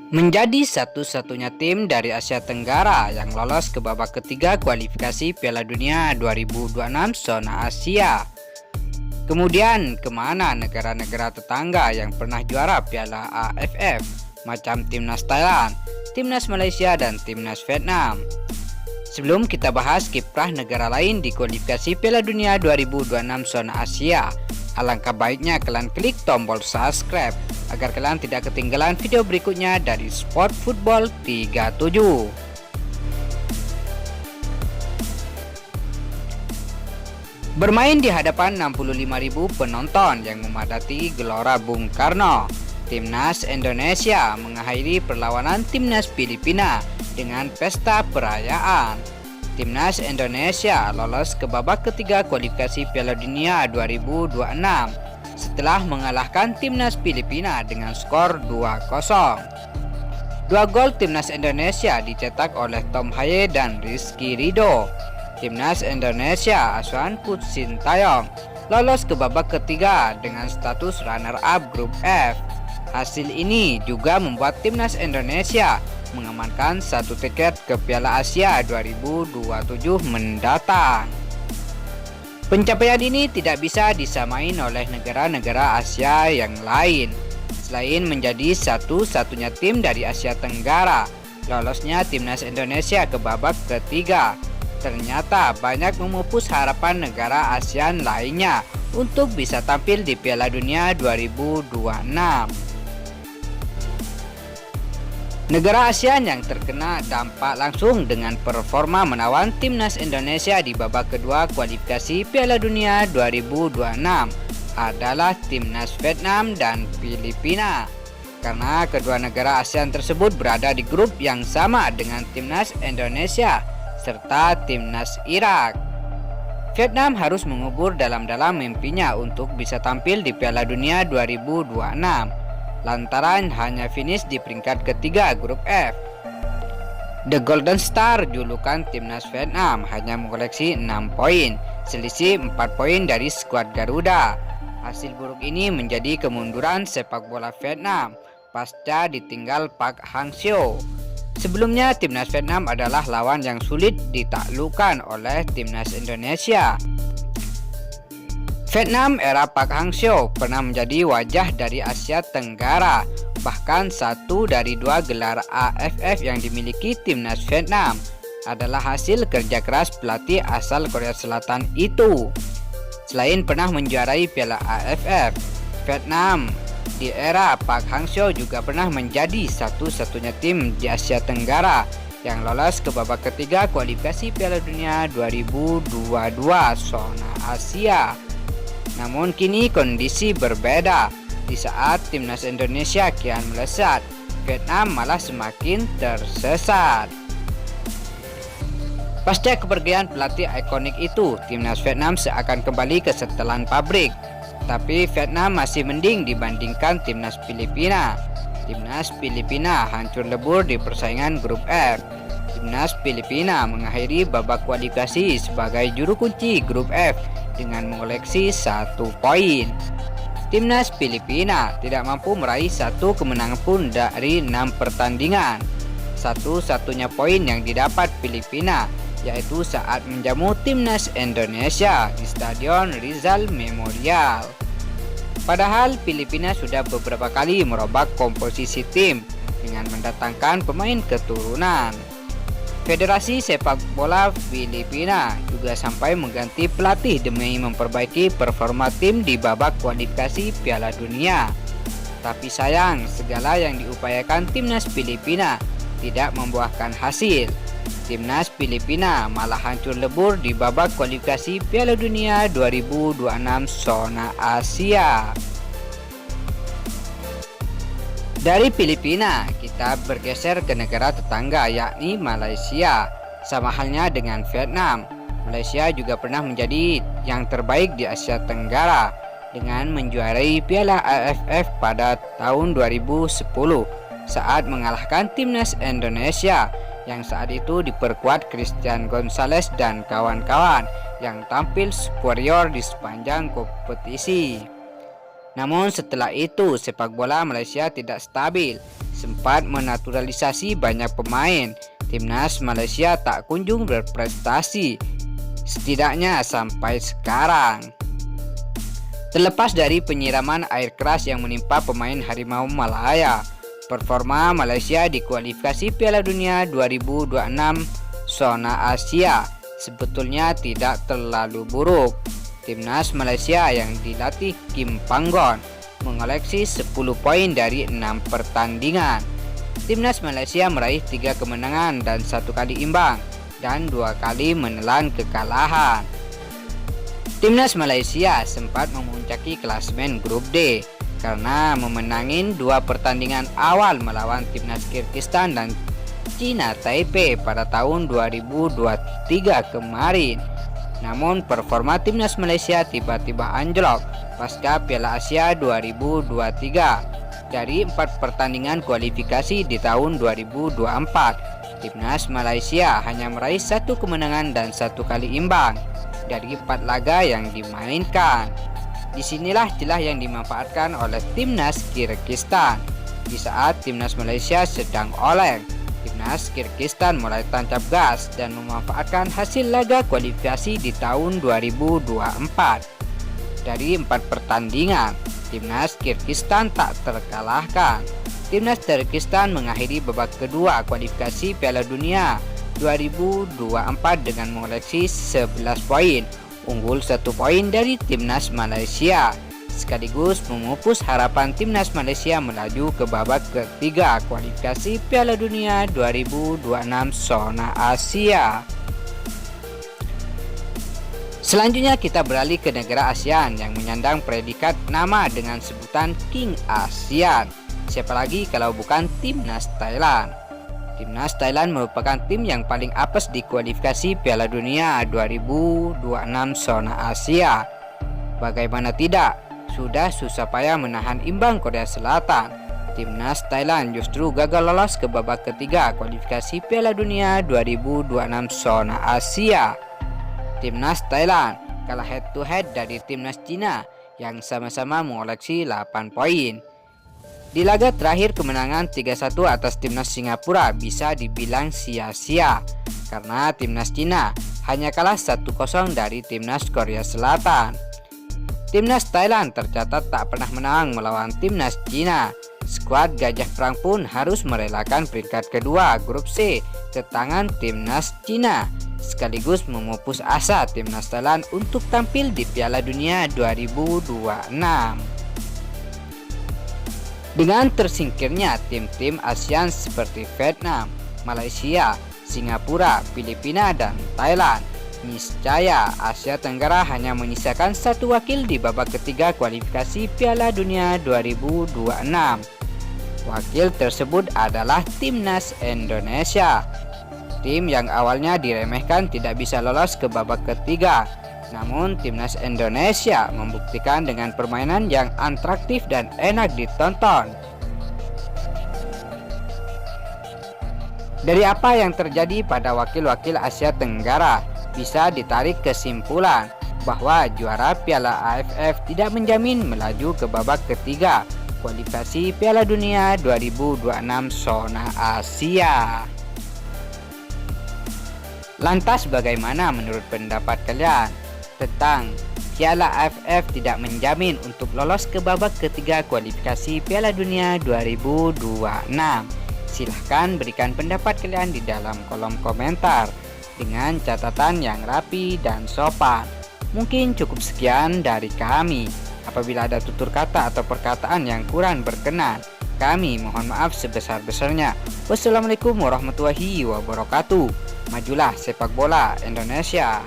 Menjadi satu-satunya tim dari Asia Tenggara yang lolos ke babak ketiga kualifikasi Piala Dunia 2026 zona Asia. Kemudian kemana negara-negara tetangga yang pernah juara Piala AFF macam Timnas Thailand, Timnas Malaysia, dan Timnas Vietnam. Sebelum kita bahas kiprah negara lain di kualifikasi Piala Dunia 2026 zona Asia, alangkah baiknya kalian klik tombol subscribe agar kalian tidak ketinggalan video berikutnya dari Sport Football 37. Bermain di hadapan 65.000 penonton yang memadati Gelora Bung Karno, Timnas Indonesia mengakhiri perlawanan Timnas Filipina dengan pesta perayaan. Timnas Indonesia lolos ke babak ketiga kualifikasi Piala Dunia 2026 setelah mengalahkan Timnas Filipina dengan skor 2-0. Dua gol Timnas Indonesia dicetak oleh Tom Haye dan Rizky Ridho. Timnas Indonesia asuhan Coach Sintayong lolos ke babak ketiga dengan status runner-up grup F. Hasil ini juga membuat Timnas Indonesia mengamankan satu tiket ke Piala Asia 2027 mendatang. Pencapaian ini tidak bisa disamain oleh negara-negara Asia yang lain. Selain menjadi satu-satunya tim dari Asia Tenggara, lolosnya Timnas Indonesia ke babak ketiga ternyata banyak memupus harapan negara ASEAN lainnya untuk bisa tampil di Piala Dunia 2026. Negara ASEAN yang terkena dampak langsung dengan performa menawan Timnas Indonesia di babak kedua kualifikasi Piala Dunia 2026 adalah Timnas Vietnam dan Filipina. Karena kedua negara ASEAN tersebut berada di grup yang sama dengan Timnas Indonesia serta Timnas Irak. Vietnam harus mengubur dalam-dalam mimpinya untuk bisa tampil di Piala Dunia 2026 lantaran hanya finish di peringkat ketiga grup F. The Golden Star, julukan Timnas Vietnam, hanya mengoleksi 6 poin, selisih 4 poin dari skuad Garuda. Hasil buruk ini menjadi kemunduran sepak bola Vietnam pasca ditinggal Park Hang-seo. Sebelumnya Timnas Vietnam adalah lawan yang sulit ditaklukkan oleh Timnas Indonesia. Vietnam era Park Hang-seo pernah menjadi wajah dari Asia Tenggara. Bahkan satu dari dua gelar AFF yang dimiliki Timnas Vietnam adalah hasil kerja keras pelatih asal Korea Selatan itu. Selain pernah menjuarai Piala AFF, Vietnam di era Park Hang-seo juga pernah menjadi satu-satunya tim di Asia Tenggara yang lolos ke babak ketiga kualifikasi Piala Dunia 2022 zona Asia. Namun kini kondisi berbeda. Di saat Timnas Indonesia kian melesat, Vietnam malah semakin tersesat. Pasca kepergian pelatih ikonik itu, Timnas Vietnam seakan kembali ke setelan pabrik. Tapi Vietnam masih mending dibandingkan Timnas Filipina. Timnas Filipina hancur lebur di persaingan grup F. Timnas Filipina mengakhiri babak kualifikasi sebagai juru kunci grup F dengan mengoleksi 1 poin. Timnas Filipina tidak mampu meraih satu kemenangan pun dari 6 pertandingan. Satu-satunya poin yang didapat Filipina yaitu saat menjamu Timnas Indonesia di Stadion Rizal Memorial. Padahal Filipina sudah beberapa kali merubah komposisi tim dengan mendatangkan pemain keturunan. Federasi Sepak Bola Filipina juga sampai mengganti pelatih demi memperbaiki performa tim di babak kualifikasi Piala Dunia. Tapi sayang, segala yang diupayakan Timnas Filipina tidak membuahkan hasil. Timnas Filipina malah hancur lebur di babak kualifikasi Piala Dunia 2026 zona Asia. Dari Filipina, kita bergeser ke negara tetangga yakni Malaysia. Sama halnya dengan Vietnam, Malaysia juga pernah menjadi yang terbaik di Asia Tenggara dengan menjuarai Piala AFF pada tahun 2010 saat mengalahkan Timnas Indonesia yang saat itu diperkuat Christian Gonzalez dan kawan-kawan yang tampil superior di sepanjang kompetisi. Namun setelah itu sepak bola Malaysia tidak stabil sempat menaturalisasi banyak pemain, timnas Malaysia tak kunjung berprestasi, setidaknya sampai sekarang. Terlepas dari penyiraman air keras yang menimpa pemain Harimau Malaya, performa Malaysia di kualifikasi Piala Dunia 2026 zona Asia sebetulnya tidak terlalu buruk. Timnas Malaysia yang dilatih Kim Panggon mengoleksi 10 poin dari 6 pertandingan. Timnas Malaysia meraih 3 kemenangan dan 1 kali imbang dan 2 kali menelan kekalahan. Timnas Malaysia sempat memuncaki klasemen grup D karena memenangin 2 pertandingan awal melawan timnas Kyrgyzstan dan Cina Taipei pada tahun 2023 kemarin. Namun performa timnas Malaysia tiba-tiba anjlok pasca Piala Asia 2023. Dari 4 pertandingan kualifikasi di tahun 2024, timnas Malaysia hanya meraih 1 kemenangan dan 1 kali imbang dari 4 laga yang dimainkan. Disinilah celah yang dimanfaatkan oleh timnas Kyrgyzstan. Di saat timnas Malaysia sedang oleng, timnas Kyrgyzstan mulai tancap gas dan memanfaatkan hasil laga kualifikasi di tahun 2024. Dari 4 pertandingan, timnas Kyrgyzstan tak terkalahkan. Timnas Kyrgyzstan mengakhiri babak kedua kualifikasi Piala Dunia 2024 dengan mengoleksi 11 poin, unggul 1 poin dari timnas Malaysia, sekaligus memupus harapan timnas Malaysia melaju ke babak ketiga kualifikasi Piala Dunia 2026 zona Asia. Selanjutnya kita beralih ke negara ASEAN yang menyandang predikat nama dengan sebutan King ASEAN. Siapa lagi kalau bukan timnas Thailand. Timnas Thailand merupakan tim yang paling apes di kualifikasi Piala Dunia 2026 zona Asia. Bagaimana tidak, sudah susah payah menahan imbang Korea Selatan. Timnas Thailand justru gagal lolos ke babak ketiga kualifikasi Piala Dunia 2026 zona Asia. Timnas Thailand kalah head to head dari timnas Cina yang sama-sama mengoleksi 8 poin. Di laga terakhir kemenangan 3-1 atas timnas Singapura bisa dibilang sia-sia karena timnas Cina hanya kalah 1-0 dari timnas Korea Selatan. Timnas Thailand tercatat tak pernah menang melawan timnas Cina. Skuad Gajah Perang pun harus merelakan peringkat kedua grup C ke tangan timnas Cina, sekaligus memupus asa timnas Thailand untuk tampil di Piala Dunia 2026. Dengan tersingkirnya tim-tim ASEAN seperti Vietnam, Malaysia, Singapura, Filipina, dan Thailand, niscaya Asia Tenggara hanya menyisakan 1 wakil di babak ketiga kualifikasi Piala Dunia 2026. Wakil tersebut adalah timnas Indonesia. Tim yang awalnya diremehkan tidak bisa lolos ke babak ketiga. Namun timnas Indonesia membuktikan dengan permainan yang atraktif dan enak ditonton. Dari apa yang terjadi pada wakil-wakil Asia Tenggara, bisa ditarik kesimpulan bahwa juara Piala AFF tidak menjamin melaju ke babak ketiga kualifikasi Piala Dunia 2026 zona Asia. Lantas bagaimana menurut pendapat kalian tentang Piala AFF tidak menjamin untuk lolos ke babak ketiga kualifikasi Piala Dunia 2026? Silahkan berikan pendapat kalian di dalam kolom komentar dengan catatan yang rapi dan sopan. Mungkin cukup sekian dari kami. Apabila ada tutur kata atau perkataan yang kurang berkenan, kami mohon maaf sebesar-besarnya. Wassalamualaikum warahmatullahi wabarakatuh. Majulah sepak bola Indonesia.